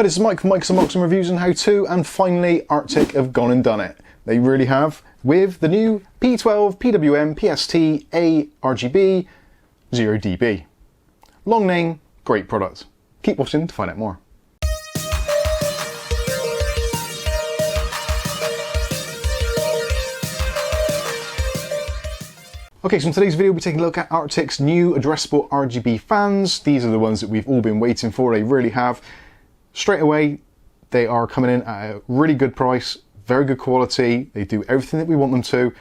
But it's Mike from Mike's Unboxing Reviews and How To, and finally Arctic have gone and done it. They really have, with the new P12 PWM PST A-RGB 0db. Long name, great product. Keep watching to find out more. Okay, so in today's video we'll be taking a look at Arctic's new addressable RGB fans. These are the ones that we've all been waiting for, they really have. Straight away, they are coming in at a really good price, very good quality, they do everything that we want them to.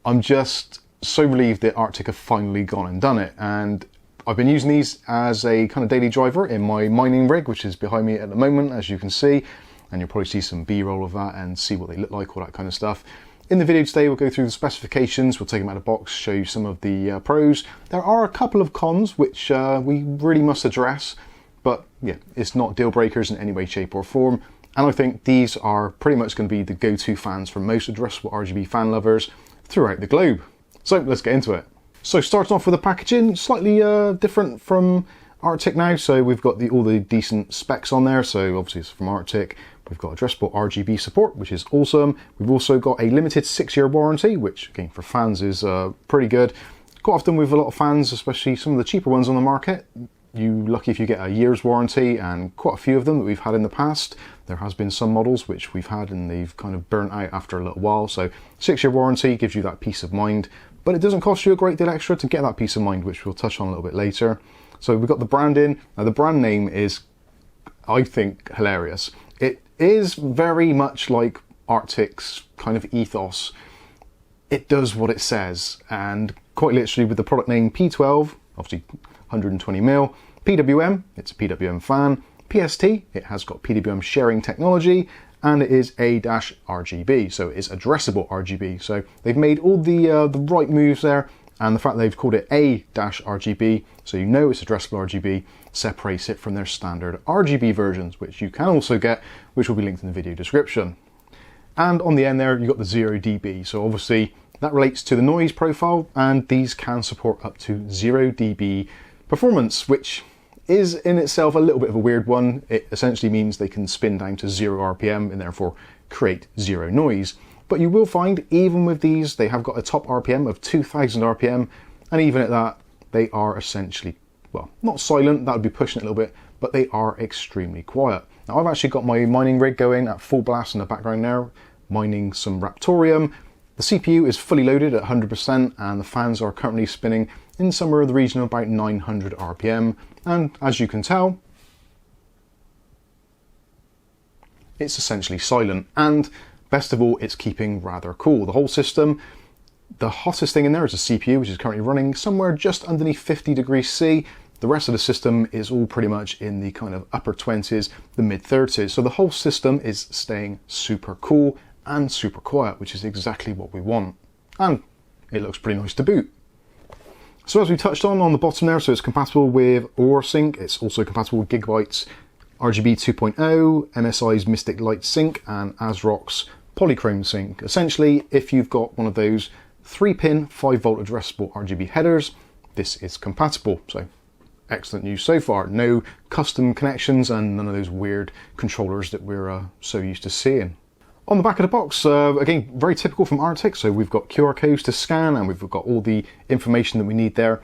I'm just so relieved that Arctic have finally gone and done it, and I've been using these as a kind of daily driver in my mining rig, which is behind me at the moment, as you can see, and you'll probably see some B-roll of that and see what they look like, all that kind of stuff. In the video today, we'll go through the specifications, we'll take them out of the box, show you some of the pros. There are a couple of cons which we really must address, but yeah, it's not deal breakers in any way, shape or form. And I think these are pretty much going to be the go-to fans for most addressable RGB fan lovers throughout the globe. So let's get into it. So starting off with the packaging, slightly different from Arctic now. So we've got all the decent specs on there. So obviously it's from Arctic. We've got addressable RGB support, which is awesome. We've also got a limited 6-year warranty, which again for fans is pretty good. Quite often with a lot of fans, especially some of the cheaper ones on the market, you're lucky if you get a year's warranty, and quite a few of them that we've had in the past. There has been some models which we've had and they've kind of burnt out after a little while. So 6-year warranty gives you that peace of mind, but it doesn't cost you a great deal extra to get that peace of mind, which we'll touch on a little bit later. So we've got the branding. Now the brand name is, I think, hilarious. It is very much like Arctic's kind of ethos. It does what it says, and quite literally with the product name P12, obviously 120mm, PWM, it's a PWM fan, PST, it has got PWM sharing technology, and it is A-RGB, so it's addressable RGB. So they've made all the right moves there, and the fact they've called it A-RGB, so you know it's addressable RGB, separates it from their standard RGB versions, which you can also get, which will be linked in the video description. And on the end there, you've got the 0db, so obviously that relates to the noise profile, and these can support up to 0db performance, which is in itself a little bit of a weird one. It essentially means they can spin down to 0 RPM and therefore create zero noise. But you will find even with these, they have got a top RPM of 2000 RPM, and even at that, they are essentially, well, not silent, that would be pushing it a little bit, but they are extremely quiet. Now I've actually got my mining rig going at full blast in the background now, mining some Raptorium. The CPU is fully loaded at 100%, and the fans are currently spinning in somewhere in the region of about 900 RPM. And as you can tell, it's essentially silent. And best of all, it's keeping rather cool. The whole system, the hottest thing in there is the CPU, which is currently running somewhere just underneath 50 degrees C. The rest of the system is all pretty much in the kind of upper 20s, the mid 30s. So the whole system is staying super cool and super quiet, which is exactly what we want. And it looks pretty nice to boot. So as we touched on the bottom there, so it's compatible with OR Sync, it's also compatible with Gigabyte's RGB 2.0, MSI's Mystic Light Sync, and ASRock's Polychrome Sync. Essentially, if you've got one of those 3-pin 5-volt addressable RGB headers, this is compatible. So excellent news so far. No custom connections and none of those weird controllers that we're so used to seeing. On the back of the box, again, very typical from Arctic, so we've got QR codes to scan and we've got all the information that we need there.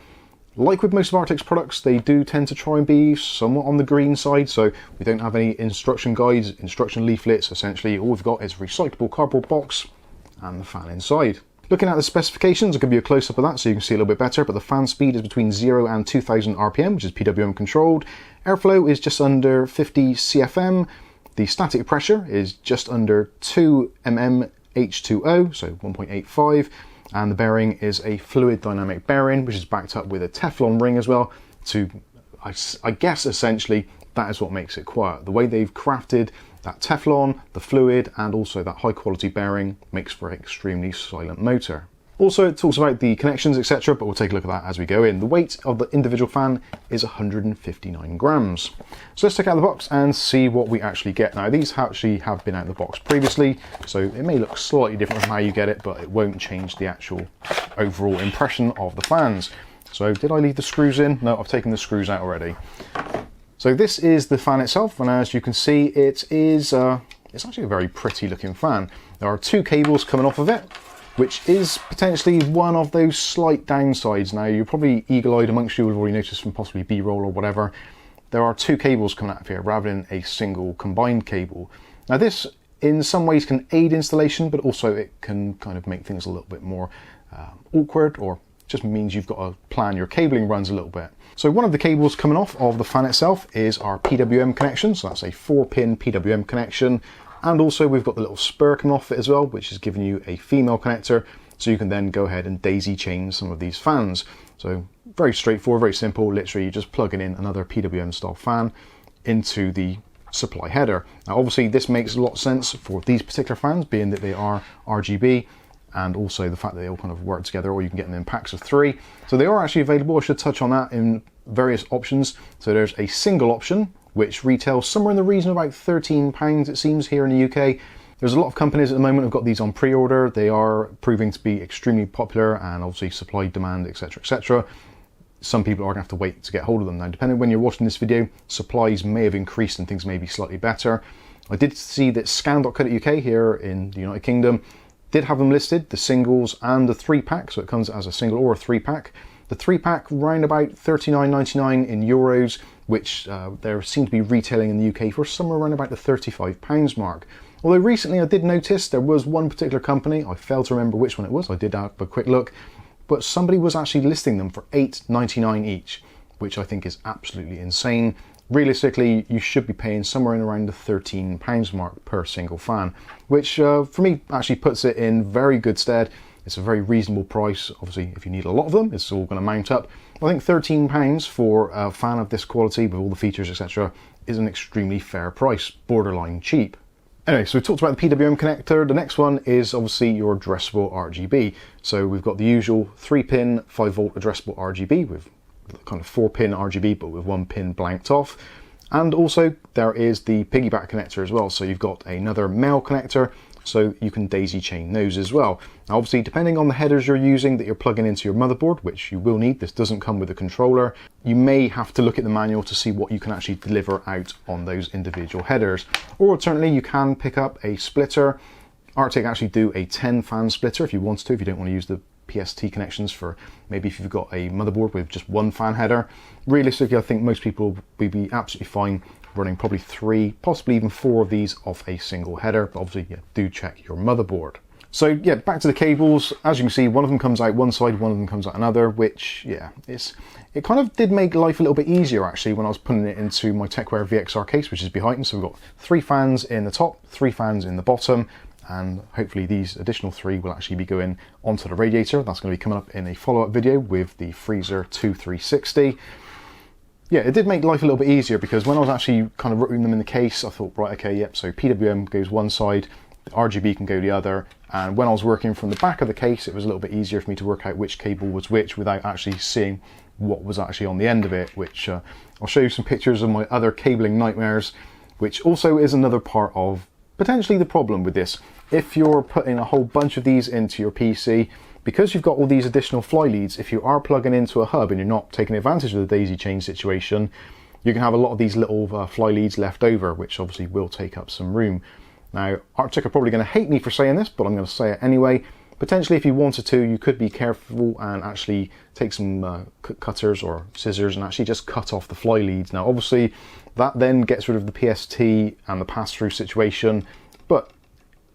Like with most of Arctic's products, they do tend to try and be somewhat on the green side, so we don't have any instruction guides, instruction leaflets. Essentially, all we've got is a recyclable cardboard box and the fan inside. Looking at the specifications, I'll give you a close-up of that so you can see a little bit better, but the fan speed is between 0 and 2000 RPM, which is PWM controlled. Airflow is just under 50 CFM. The static pressure is just under 2 mm H2O, so 1.85, and the bearing is a fluid dynamic bearing, which is backed up with a Teflon ring as well to, I guess essentially, that is what makes it quiet. The way they've crafted that Teflon, the fluid, and also that high quality bearing makes for an extremely silent motor. Also, it talks about the connections, etc., but we'll take a look at that as we go in. The weight of the individual fan is 159 grams. So let's take out the box and see what we actually get. Now, these actually have been out of the box previously, so it may look slightly different from how you get it, but it won't change the actual overall impression of the fans. So did I leave the screws in? No, I've taken the screws out already. So So this is the fan itself, and as you can see, it's actually a very pretty looking fan. There are two cables coming off of it, which is potentially one of those slight downsides. Now, you're probably eagle-eyed amongst you, will have already noticed from possibly B-roll or whatever. There are two cables coming out of here rather than a single combined cable. Now this, in some ways, can aid installation, but also it can kind of make things a little bit more awkward, or just means you've got to plan your cabling runs a little bit. So one of the cables coming off of the fan itself is our PWM connection, so that's a 4-pin PWM connection. And also we've got the little spur coming off it as well, which is giving you a female connector, so you can then go ahead and daisy chain some of these fans. So very straightforward, very simple, literally you're just plugging in another PWM style fan into the supply header. Now obviously this makes a lot of sense for these particular fans, being that they are RGB, and also the fact that they all kind of work together, or you can get them in packs of 3. So they are actually available. I should touch on that in various options. So there's a single option, which retails somewhere in the region of about £13, it seems, here in the UK. There's a lot of companies at the moment who've got these on pre-order. They are proving to be extremely popular, and obviously supply, demand, etc, etc. Some people are going to have to wait to get hold of them. Now, depending on when you're watching this video, supplies may have increased and things may be slightly better. I did see that scan.co.uk here in the United Kingdom did have them listed, the singles and the 3-pack, so it comes as a single or a 3-pack. The 3-pack round about £39.99 in euros, which there seem to be retailing in the UK for somewhere around about the £35 mark. Although recently I did notice there was one particular company, I failed to remember which one it was, I did have a quick look, but somebody was actually listing them for £8.99 each, which I think is absolutely insane. Realistically, you should be paying somewhere in around the £13 mark per single fan, which for me actually puts it in very good stead. It's a very reasonable price. Obviously, if you need a lot of them, it's all going to mount up. I think £13 for a fan of this quality with all the features, etc., is an extremely fair price, borderline cheap. Anyway, so we talked about the PWM connector. The next one is obviously your addressable RGB. So we've got the usual 3-pin 5-volt addressable RGB with kind of 4-pin RGB, but with 1 pin blanked off. And also there is the piggyback connector as well. So you've got another male connector, so you can daisy chain those as well. Now obviously, depending on the headers you're using that you're plugging into your motherboard, which you will need, this doesn't come with a controller, you may have to look at the manual to see what you can actually deliver out on those individual headers. Or alternatively, you can pick up a splitter. Arctic actually do a 10 fan splitter if you want to, if you don't want to use the PST connections for maybe if you've got a motherboard with just 1 fan header. Realistically, I think most people will be absolutely fine running probably 3, possibly even 4 of these off a single header, but obviously do check your motherboard. So yeah, back to the cables. As you can see, one of them comes out one side, one of them comes out another, which yeah, it kind of did make life a little bit easier actually when I was putting it into my Techwear VXR case, which is behind. So we've got 3 fans in the top, 3 fans in the bottom, and hopefully these additional 3 will actually be going onto the radiator. That's going to be coming up in a follow-up video with the Freezer 2360. Yeah, it did make life a little bit easier, because when I was actually kind of routing them in the case, I thought, right, okay, yep, so PWM goes one side, the RGB can go the other, and when I was working from the back of the case, it was a little bit easier for me to work out which cable was which without actually seeing what was actually on the end of it, which I'll show you some pictures of my other cabling nightmares, which also is another part of potentially the problem with this. If you're putting a whole bunch of these into your PC, because you've got all these additional fly leads, if you are plugging into a hub and you're not taking advantage of the daisy chain situation, you can have a lot of these little fly leads left over, which obviously will take up some room. Now, Arctic are probably going to hate me for saying this, but I'm going to say it anyway. Potentially, if you wanted to, you could be careful and actually take some cutters or scissors and actually just cut off the fly leads. Now, obviously, that then gets rid of the PST and the pass-through situation, but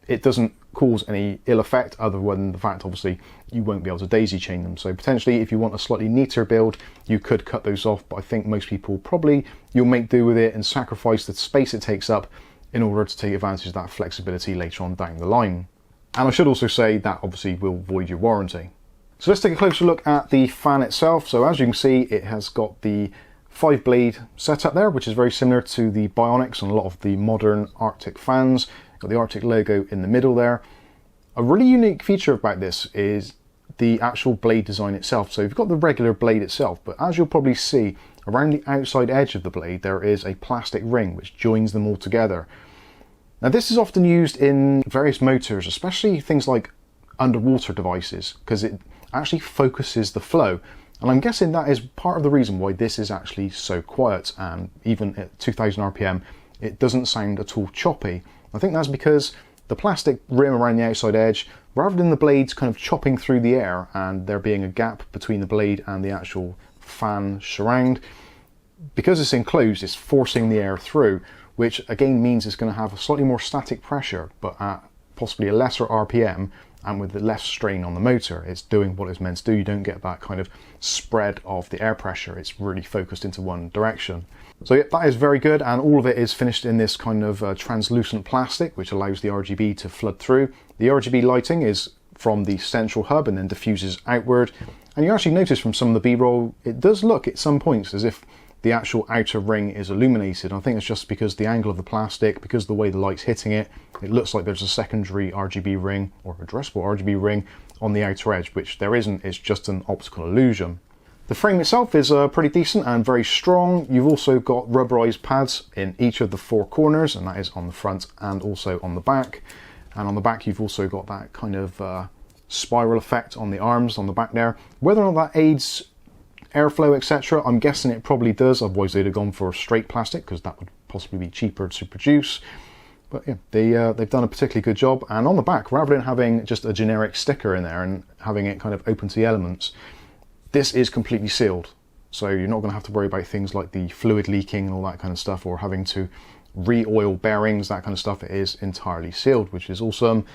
it doesn't cause any ill effect other than the fact, obviously, you won't be able to daisy chain them. So potentially, if you want a slightly neater build, you could cut those off, but I think most people probably, you'll make do with it and sacrifice the space it takes up in order to take advantage of that flexibility later on down the line. And I should also say that obviously will void your warranty. So let's take a closer look at the fan itself. So as you can see, it has got the 5-blade setup there, which is very similar to the Bionics and a lot of the modern Arctic fans. Got the Arctic logo in the middle there. A really unique feature about this is the actual blade design itself. So you've got the regular blade itself, but as you'll probably see, around the outside edge of the blade, there is a plastic ring which joins them all together. Now this is often used in various motors, especially things like underwater devices, because it actually focuses the flow. And I'm guessing that is part of the reason why this is actually so quiet, and even at 2000 RPM, it doesn't sound at all choppy. I think that's because the plastic rim around the outside edge, rather than the blades kind of chopping through the air and there being a gap between the blade and the actual fan surround, because it's enclosed, it's forcing the air through, which again means it's going to have a slightly more static pressure, but at possibly a lesser RPM, and with the less strain on the motor. It's doing what it's meant to do. You don't get that kind of spread of the air pressure. It's really focused into one direction. So yeah, that is very good, and all of it is finished in this kind of translucent plastic, which allows the RGB to flood through. The RGB lighting is from the central hub and then diffuses outward. And you actually notice from some of the B-roll, it does look at some points as if the actual outer ring is illuminated. I think it's just because the angle of the plastic, because the way the light's hitting it, it looks like there's a secondary RGB ring or addressable RGB ring on the outer edge, which there isn't. It's just an optical illusion. The frame itself is pretty decent and very strong. You've also got rubberized pads in each of the four corners, and that is on the front and also on the back. And on the back you've also got that kind of spiral effect on the arms on the back there. Whether or not that aids airflow, etc., I'm guessing it probably does, otherwise they'd have gone for straight plastic, because that would possibly be cheaper to produce. But yeah, they've done a particularly good job. And on the back, rather than having just a generic sticker in there and having it kind of open to the elements, this is completely sealed. So you're not going to have to worry about things like the fluid leaking and all that kind of stuff, or having to re-oil bearings, that kind of stuff. It is entirely sealed, which is awesome.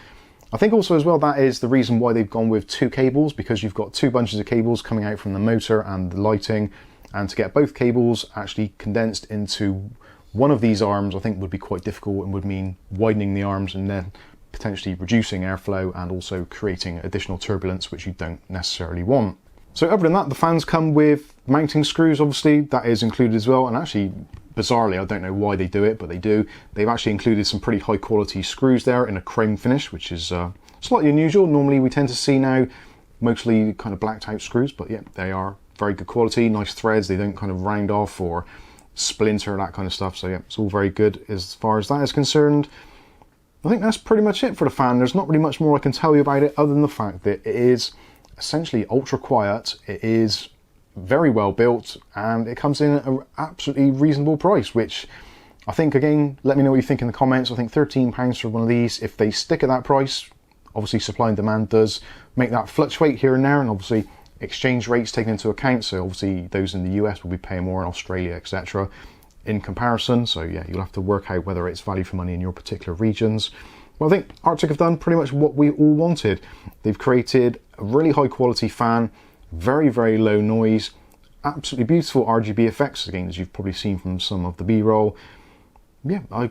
I think also as well, that is the reason why they've gone with two cables, because you've got two bunches of cables coming out from the motor and the lighting, and to get both cables actually condensed into one of these arms I think would be quite difficult, and would mean widening the arms and then potentially reducing airflow and also creating additional turbulence, which you don't necessarily want. So other than that, the fans come with mounting screws, obviously, that is included as well. And actually, bizarrely, I don't know why they do it, but they do. They've actually included some pretty high quality screws there in a chrome finish, which is slightly unusual. Normally we tend to see now mostly kind of blacked out screws, but yeah, they are very good quality, nice threads. They don't kind of round off or splinter, that kind of stuff. So yeah, it's all very good as far as that is concerned. I think that's pretty much it for the fan. There's not really much more I can tell you about it, other than the fact that it is essentially ultra quiet. It is very well built, and it comes in at an absolutely reasonable price, which I think, again, let me know what you think in the comments. I think £13 for one of these, if they stick at that price, obviously supply and demand does make that fluctuate here and there, and obviously exchange rates taken into account, so obviously those in the US will be paying more, in Australia, etc. in comparison. So yeah, you'll have to work out whether it's value for money in your particular regions. Well, I think Arctic have done pretty much what we all wanted. They've created a really high quality fan, very, very low noise, absolutely beautiful RGB effects, again, as you've probably seen from some of the B-roll. Yeah,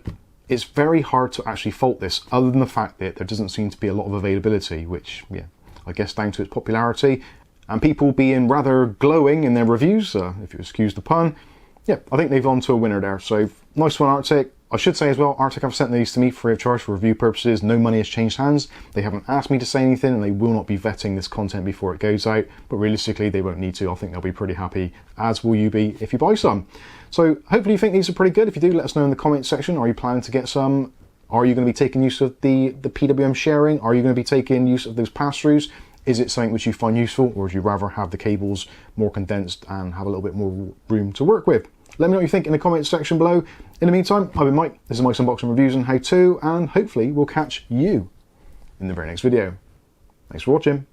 it's very hard to actually fault this, other than the fact that there doesn't seem to be a lot of availability, which, yeah, I guess down to its popularity and people being rather glowing in their reviews, if you excuse the pun. Yeah, I think they've gone to a winner there. So nice one, Arctic. I should say as well, Arctic have sent these to me free of charge for review purposes. No money has changed hands. They haven't asked me to say anything, and they will not be vetting this content before it goes out. But realistically, they won't need to. I think they'll be pretty happy, as will you be if you buy some. So hopefully you think these are pretty good. If you do, let us know in the comments section. Are you planning to get some? Are you going to be taking use of the PWM sharing? Are you going to be taking use of those pass-throughs? Is it something which you find useful, or would you rather have the cables more condensed and have a little bit more room to work with? Let me know what you think in the comments section below. In the meantime, I've been Mike. This is Mike's Unboxing Reviews and How To, and hopefully we'll catch you in the very next video. Thanks for watching.